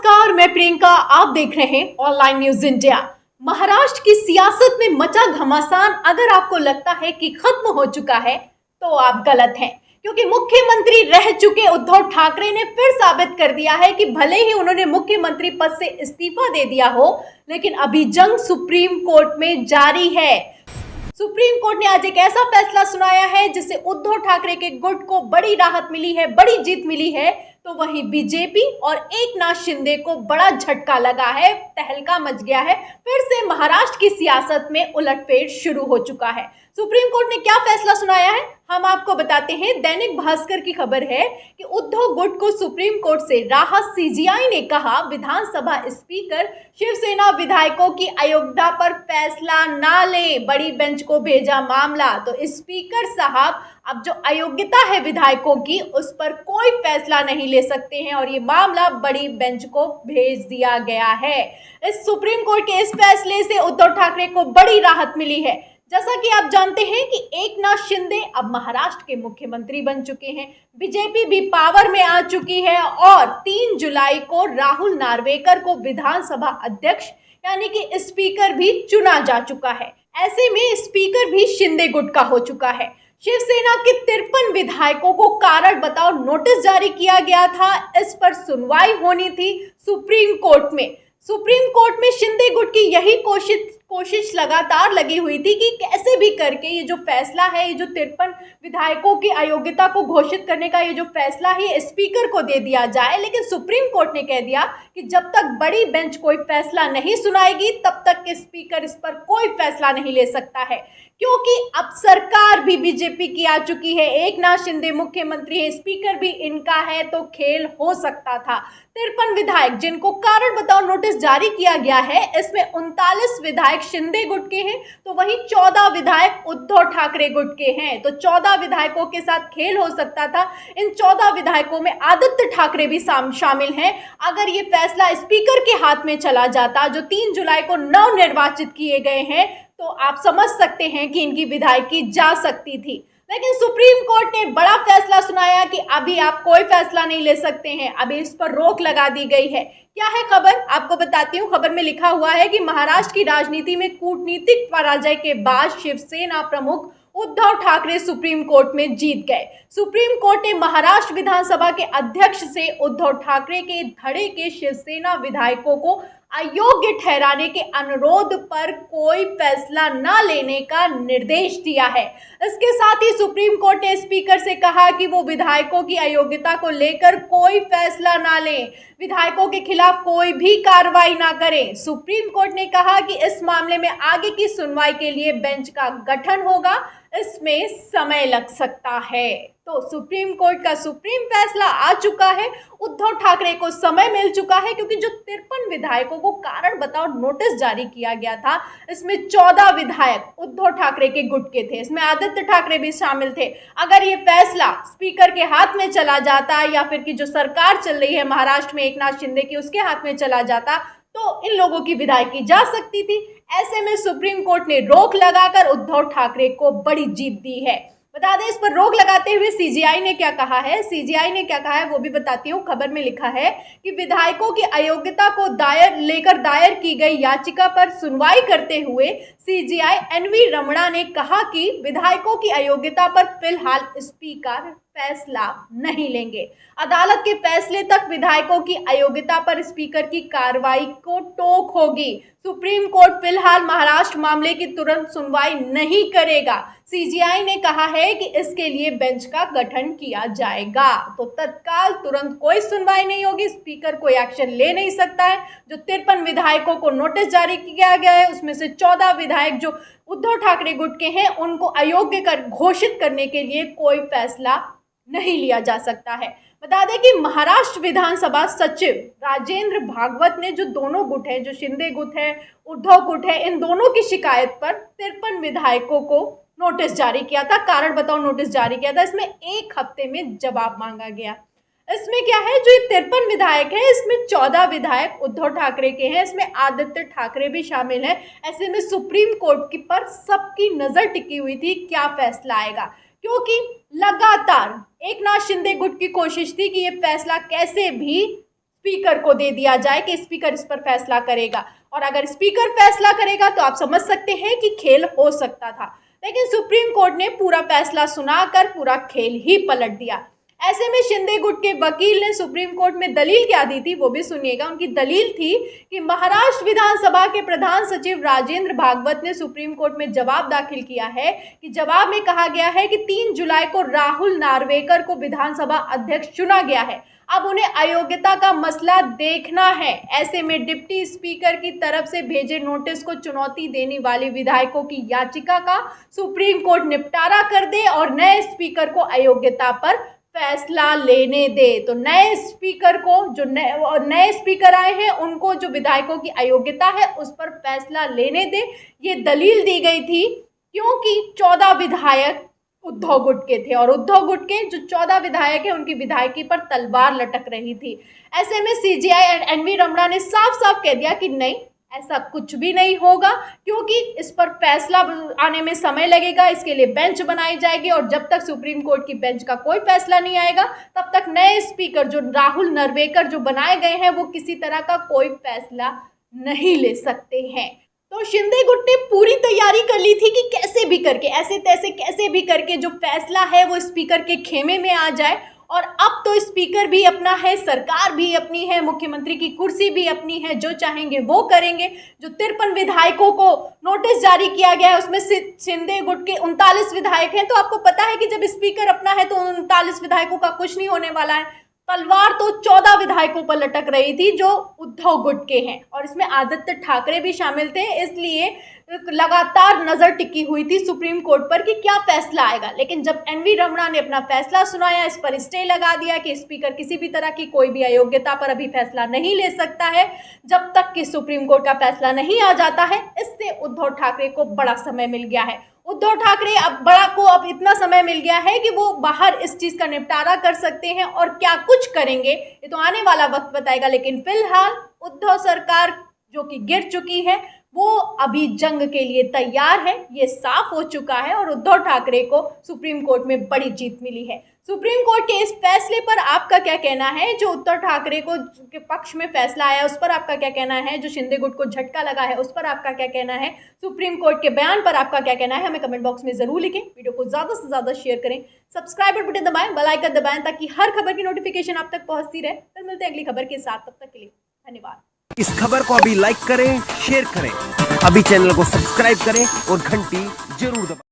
नमस्कार, मैं प्रियंका। आप देख रहे हैं ऑनलाइन न्यूज इंडिया। महाराष्ट्र की सियासत में मचा घमासान अगर आपको लगता है कि खत्म हो चुका है तो आप गलत हैं, क्योंकि मुख्यमंत्री रह चुके उद्धव ठाकरे ने फिर साबित कर दिया है कि भले ही उन्होंने मुख्यमंत्री पद से इस्तीफा दे दिया हो, लेकिन अभी जंग सुप्रीम कोर्ट में जारी है। सुप्रीम कोर्ट ने आज एक ऐसा फैसला सुनाया है जिससे उद्धव ठाकरे के गुट को बड़ी राहत मिली है, बड़ी जीत मिली है। तो वहीं बीजेपी और एकनाथ शिंदे को बड़ा झटका लगा है, तहलका मच गया है। फिर से महाराष्ट्र की सियासत में उलटफेर शुरू हो चुका है। सुप्रीम कोर्ट ने क्या फैसला सुनाया है हम आपको बताते हैं। दैनिक भास्कर की खबर है कि उद्धव गुट को सुप्रीम कोर्ट से राहत। सीजीआई ने कहा, विधानसभा स्पीकर शिवसेना विधायकों की अयोग्यता पर फैसला ना ले, बड़ी बेंच को भेजा मामला। तो स्पीकर साहब अब जो अयोग्यता है विधायकों की, उस पर कोई फैसला नहीं ले सकते हैं और ये मामला बड़ी बेंच को भेज दिया गया है। इस सुप्रीम कोर्ट के इस फैसले से उद्धव ठाकरे को बड़ी राहत मिली है। जैसा कि आप जानते हैं कि एकनाथ शिंदे अब महाराष्ट्र के मुख्यमंत्री बन चुके हैं, बीजेपी भी पावर में आ चुकी है और 3 जुलाई को राहुल नार्वेकर को विधानसभा अध्यक्ष यानी कि स्पीकर भी चुना जा चुका है। ऐसे में स्पीकर भी शिंदे गुट का हो चुका है। शिवसेना के 53 विधायकों को कारण बताओ नोटिस जारी किया गया था। इस पर सुनवाई होनी थी सुप्रीम कोर्ट में। सुप्रीम कोर्ट में शिंदे गुट की यही कोशिश लगातार लगी हुई थी कि कैसे भी करके ये जो फैसला है, ये जो 53 विधायकों की अयोग्यता को घोषित करने का ये जो फैसला है, स्पीकर को दे दिया जाए। लेकिन सुप्रीम कोर्ट ने कह दिया कि जब तक बड़ी बेंच कोई फैसला नहीं सुनाएगी तब तक के स्पीकर इस पर कोई फैसला नहीं ले सकता है, क्योंकि अब सरकार भी बीजेपी की आ चुकी है, एकनाथ शिंदे मुख्यमंत्री है, स्पीकर भी इनका है, तो खेल हो सकता था। 53 विधायक जिनको कारण बताओ नोटिस जारी किया गया है, इसमें 39 विधायक शिंदे गुट के हैं, तो वहीं 14 विधायक उद्धव ठाकरे गुट के हैं। तो 14 विधायकों के साथ खेल हो सकता था। इन 14 विधायकों में आदित्य ठाकरे भी शामिल हैं। अगर ये फैसला स्पीकर के हाथ में चला जाता, जो 3 जुलाई को नव निर्वाचित किए गए हैं, तो आप समझ सकते हैं कि इनकी विधायकी जा सकती थी। लेकिन सुप्रीम कोर्ट ने बड़ा फैसला सुनाया कि अभी आप कोई फैसला नहीं ले सकते हैं, अभी इस पर रोक लगा दी गई है। क्या है खबर, आपको बताती हूँ। खबर में लिखा हुआ है कि महाराष्ट्र की राजनीति में कूटनीतिक पराजय के बाद शिवसेना प्रमुख उद्धव ठाकरे सुप्रीम कोर्ट में जीत गए। सुप्रीम कोर्ट ने महाराष्ट्र विधानसभा के अध्यक्ष से उद्धव ठाकरे के धड़े के शिवसेना विधायकों को अयोग्य ठहराने के अनुरोध पर कोई फैसला न लेने का निर्देश दिया है। इसके साथ ही सुप्रीम कोर्ट ने स्पीकर से कहा कि वो विधायकों की अयोग्यता को लेकर कोई फैसला ना लें, विधायकों के खिलाफ कोई भी कार्रवाई ना करें। सुप्रीम कोर्ट ने कहा कि इस मामले में आगे की सुनवाई के लिए बेंच का गठन होगा, इसमें समय लग सकता है। तो सुप्रीम कोर्ट का सुप्रीम फैसला आ चुका है, उद्धव ठाकरे को समय मिल चुका है, क्योंकि जो 53 विधायकों को कारण बताओ नोटिस जारी किया गया था, इसमें 14 विधायक उद्धव ठाकरे के गुट के थे, इसमें आदित्य ठाकरे भी शामिल थे। अगर ये फैसला स्पीकर के हाथ में चला जाता या फिर की जो सरकार चल रही है महाराष्ट्र में एकनाथ शिंदे की, उसके हाथ में चला जाता, तो इन लोगों की विधायकी जा सकती थी। ऐसे में सुप्रीम कोर्ट ने रोक लगाकर उद्धव ठाकरे को बड़ी जीत दी है। बता दें, इस पर रोक लगाते हुए सीजीआई ने क्या कहा है, वो भी बताती हूँ। खबर में लिखा है कि विधायकों की अयोग्यता को दायर की गई याचिका पर सुनवाई करते हुए सीजीआई एनवी रमणा ने कहा कि विधायकों की अयोग्यता पर फिलहाल स्पीकर फैसला नहीं लेंगे। अदालत के फैसले तक विधायकों की अयोग्यता पर स्पीकर की कार्रवाई को टोक होगी। सुप्रीम कोर्ट फिलहाल महाराष्ट्र मामले की तुरंत सुनवाई नहीं करेगा। सीजीआई ने कहा है कि इसके लिए बेंच का गठन किया जाएगा। तो तत्काल तुरंत कोई सुनवाई नहीं होगी, स्पीकर कोई एक्शन ले नहीं सकता है। जो 53 विधायकों को नोटिस जारी किया गया है, उसमें से 14 विधायक जो उद्धव ठाकरे गुट के हैं, उनको अयोग्य घोषित करने के लिए कोई फैसला नहीं लिया जा सकता है। बता दें कि महाराष्ट्र विधानसभा सचिव राजेंद्र भागवत ने जो दोनों गुट हैं, जो शिंदे गुट है, उद्धव गुट है, इन दोनों की शिकायत पर 53 विधायकों को नोटिस जारी किया था, कारण बताओ नोटिस जारी किया था। इसमें 1 हफ्ते में जवाब मांगा गया। इसमें क्या है, जो 53 विधायक हैं, इसमें 14 विधायक उद्धव ठाकरे के हैं, इसमें आदित्य ठाकरे भी शामिल हैं। ऐसे में सुप्रीम कोर्ट की पर सबकी नजर टिकी हुई थी क्या फैसला आएगा, क्योंकि लगातार एकनाथ शिंदे गुट की कोशिश थी कि ये फैसला कैसे भी स्पीकर को दे दिया जाए कि स्पीकर इस पर फैसला करेगा। और अगर स्पीकर फैसला करेगा तो आप समझ सकते हैं कि खेल हो सकता था, लेकिन सुप्रीम कोर्ट ने पूरा फैसला सुनाकर पूरा खेल ही पलट दिया। ऐसे में शिंदे गुट के वकील ने सुप्रीम कोर्ट में दलील क्या दी थी वो भी सुनिएगा। उनकी दलील थी कि महाराष्ट्र विधानसभा के प्रधान सचिव राजेंद्र भागवत ने सुप्रीम कोर्ट में जवाब दाखिल किया है कि जवाब में कहा गया है कि 3 जुलाई को राहुल नार्वेकर को विधानसभा अध्यक्ष चुना गया है, अब उन्हें अयोग्यता का मसला देखना है। ऐसे में डिप्टी स्पीकर की तरफ से भेजे नोटिस को चुनौती देने वाले विधायकों की याचिका का सुप्रीम कोर्ट निपटारा कर दे और नए स्पीकर को अयोग्यता पर फैसला लेने दे। तो नए स्पीकर को जो नए स्पीकर आए हैं उनको जो विधायकों की अयोग्यता है उस पर फैसला लेने दे, ये दलील दी गई थी क्योंकि 14 विधायक उद्धव गुट के थे और उद्धव गुट के जो 14 विधायक हैं उनकी विधायकी पर तलवार लटक रही थी। ऐसे में सीजेआई और एनवी रमणा ने साफ साफ कह दिया कि नहीं, ऐसा कुछ भी नहीं होगा, क्योंकि इस पर फैसला आने में समय लगेगा, इसके लिए बेंच बनाई जाएगी और जब तक सुप्रीम कोर्ट की बेंच का कोई फैसला नहीं आएगा तब तक नए स्पीकर जो राहुल नार्वेकर जो बनाए गए हैं वो किसी तरह का कोई फैसला नहीं ले सकते हैं। तो शिंदे गुट ने पूरी तैयारी कर ली थी कि कैसे भी करके, ऐसे तैसे कैसे भी करके जो फैसला है वो स्पीकर के खेमे में आ जाए। और अब तो स्पीकर भी अपना है, सरकार भी अपनी है, मुख्यमंत्री की कुर्सी भी अपनी है, जो चाहेंगे वो करेंगे। जो 53 विधायकों को नोटिस जारी किया गया है उसमें शिंदे गुट के 39 विधायक हैं। तो आपको पता है कि जब स्पीकर अपना है तो 39 विधायकों का कुछ नहीं होने वाला है। तलवार तो 14 विधायकों पर लटक रही थी जो उद्धव गुट के हैं और इसमें आदित्य ठाकरे भी शामिल थे, इसलिए लगातार नजर टिकी हुई थी सुप्रीम कोर्ट पर कि क्या फैसला आएगा। लेकिन जब एनवी रमणा ने अपना फैसला सुनाया, इस पर स्टे लगा दिया कि स्पीकर किसी भी तरह की कोई भी अयोग्यता पर अभी फैसला नहीं ले सकता है जब तक कि सुप्रीम कोर्ट का फैसला नहीं आ जाता है, इससे उद्धव ठाकरे को बड़ा समय मिल गया है। उद्धव ठाकरे अब इतना समय मिल गया है कि वो बाहर इस चीज का निपटारा कर सकते हैं और क्या कुछ करेंगे ये तो आने वाला वक्त बताएगा। लेकिन फिलहाल उद्धव सरकार जो कि गिर चुकी है वो अभी जंग के लिए तैयार है, ये साफ हो चुका है और उद्धव ठाकरे को सुप्रीम कोर्ट में बड़ी जीत मिली है। सुप्रीम कोर्ट के इस फैसले पर आपका क्या कहना है? जो उद्धव ठाकरे को के पक्ष में फैसला आया उस पर आपका क्या कहना है? जो शिंदे गुट को झटका लगा है उस पर आपका क्या कहना है? सुप्रीम कोर्ट के बयान पर आपका क्या कहना है? हमें कमेंट बॉक्स में जरूर लिखें। वीडियो को ज्यादा से ज्यादा शेयर करें, सब्सक्राइब बटन दबाएं, बेल आइकन दबाएं ताकि हर खबर की नोटिफिकेशन आप तक पहुंचती रहे। फिर मिलते हैं अगली खबर के साथ, तब तक के लिए धन्यवाद। इस खबर को अभी लाइक करें, शेयर करें, अभी चैनल को सब्सक्राइब करें और घंटी जरूर दबाएं।